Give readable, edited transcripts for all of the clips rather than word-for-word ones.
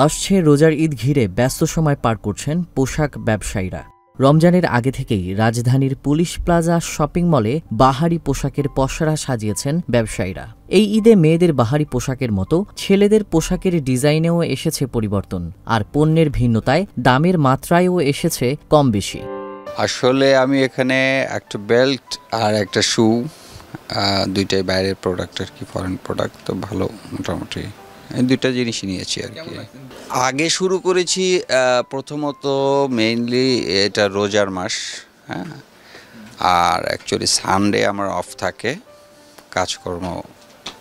আসছে রোজার ঈদ ঘিরে ব্যস্ত সময় পার করছেন পোশাক ব্যবসায়ীরা। রমজানের আগে থেকেই রাজধানীর পুলিশ প্লাজা শপিং মলে বাহারি পোশাকের পসরা সাজিয়েছেন ব্যবসায়ীরা। এই ঈদে মেয়েদের বাহারি পোশাকের মতো ছেলেদের পোশাকের ডিজাইনেও এসেছে পরিবর্তন, আর পণ্যের ভিন্নতায় দামের মাত্রায়ও এসেছে কম বেশি। আসলে আমি এখানে একটা বেল্ট আর একটা শু, দুইটাই বাইরের প্রোডাক্ট আর কি, ফরেন প্রোডাক্ট, তো ভালো মোটামুটি এই দুইটা জিনিসই নিয়েছি আর কি। আগে শুরু করেছি প্রথমত মেইনলি এটা রোজার মাস, হ্যাঁ, আর অ্যাকচুয়ালি সানডে আমার অফ থাকে, কাজকর্ম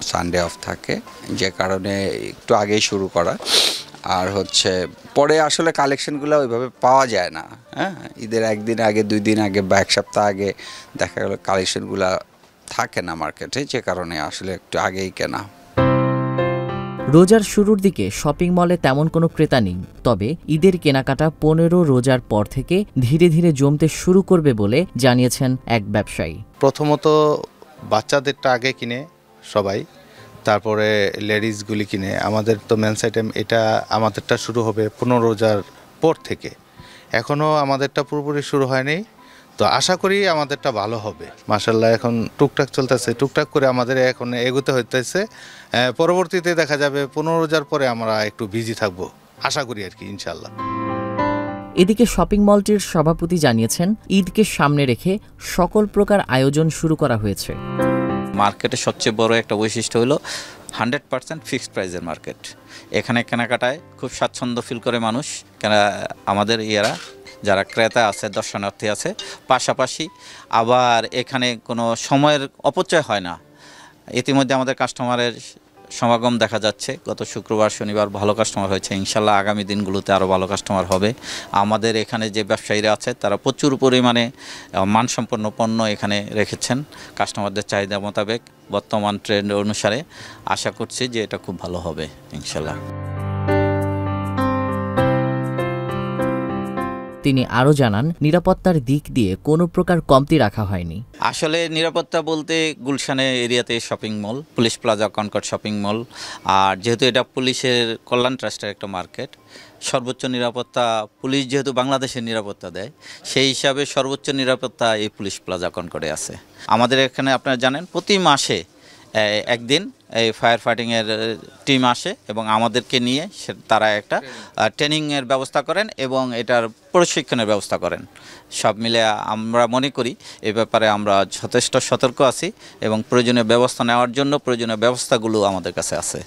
সানডে অফ থাকে, যে কারণে একটু আগেই শুরু করা। আর হচ্ছে পরে আসলে কালেকশনগুলো ওইভাবে পাওয়া যায় না, হ্যাঁ, ঈদের একদিন আগে, 2 দিন আগে বা এক সপ্তাহ আগে দেখা গেল কালেকশনগুলো থাকে না মার্কেটে, যে কারণে আসলে একটু আগেই কেনা। রোজার শুরুর দিকে শপিং মলে তেমন কোনো ক্রেতা নেই, তবে ঈদের কেনাকাটা 15 রোজার পর থেকে ধীরে ধীরে জমতে শুরু করবে বলে জানিয়েছেন এক ব্যবসায়ী। প্রথমত বাচ্চাদেরটা আগে কিনে সবাই, তারপরে লেডিসগুলি কিনে। আমাদের তো মেন্স আইটেম এটা আমাদেরটা শুরু হবে 15 রোজার পর থেকে, এখনও আমাদেরটা পুরোপুরি শুরু হয়নি, তো আশা করি আমাদেরটা ভালো হবে। মাশাআল্লাহ এখন টুকটাক চলতেছে, টুকটাক করে আমাদের এখন এগোতে হইতেছে। পরবর্তীতে দেখা যাবে 15 রোজার পরে আমরা একটু বিজি থাকবো, আশা করি আর কি, ইনশাআল্লাহ। এদিকে শপিং মলটির সভাপতি জানিয়েছেন, ঈদকে সামনে রেখে সকল প্রকার আয়োজন শুরু করা হয়েছে। মার্কেটের সবচেয়ে বড় একটা বৈশিষ্ট্য হলো 100% ফিক্সড প্রাইসের মার্কেট। এখানে কেনাকাটায় খুব স্বাচ্ছন্দ্য ফিল করে মানুষ, কেন আমাদের যারা ক্রেতা আছে, দর্শনার্থী আছে, পাশাপাশি আবার এখানে কোনো সময়ের অপচয় হয় না। ইতিমধ্যে আমাদের কাস্টমারের সমাগম দেখা যাচ্ছে, গত শুক্রবার শনিবার ভালো কাস্টমার হয়েছে, ইনশাল্লাহ আগামী দিনগুলোতে আরও ভালো কাস্টমার হবে। আমাদের এখানে যে ব্যবসায়ীরা আছে তারা প্রচুর পরিমাণে মানসম্পন্ন পণ্য এখানে রেখেছেন কাস্টমারদের চাহিদা মোতাবেক। বর্তমান ট্রেন্ড অনুসারে আশা করছি যে এটা খুব ভালো হবে ইনশাল্লাহ। তিনি আরও জানান, নিরাপত্তার দিক দিয়ে কোনো প্রকার কমতি রাখা হয়নি। আসলে নিরাপত্তা বলতে গুলশানে এরিয়াতে shopping mall, police plaza Concord shopping mall, আর যেহেতু এটা পুলিশের কল্যাণ ট্রাস্টের একটা মার্কেট, সর্বোচ্চ নিরাপত্তা পুলিশ যেহেতু বাংলাদেশের নিরাপত্তা দেয়, সেই হিসাবে সর্বোচ্চ নিরাপত্তা এই পুলিশ প্লাজা কনকর্ডে আছে। আমাদের এখানে আপনারা জানেন প্রতি মাসে একদিন এই ফায়ার ফাইটিংয়ের টিম আসে এবং আমাদেরকে নিয়ে তারা একটা ট্রেনিংয়ের ব্যবস্থা করেন এবং এটার প্রশিক্ষণের ব্যবস্থা করেন। সব মিলে আমরা মনে করি এ ব্যাপারে আমরা যথেষ্ট সতর্ক আছি এবং প্রয়োজনীয় ব্যবস্থা নেওয়ার জন্য প্রয়োজনীয় ব্যবস্থাগুলো আমাদের কাছে আছে।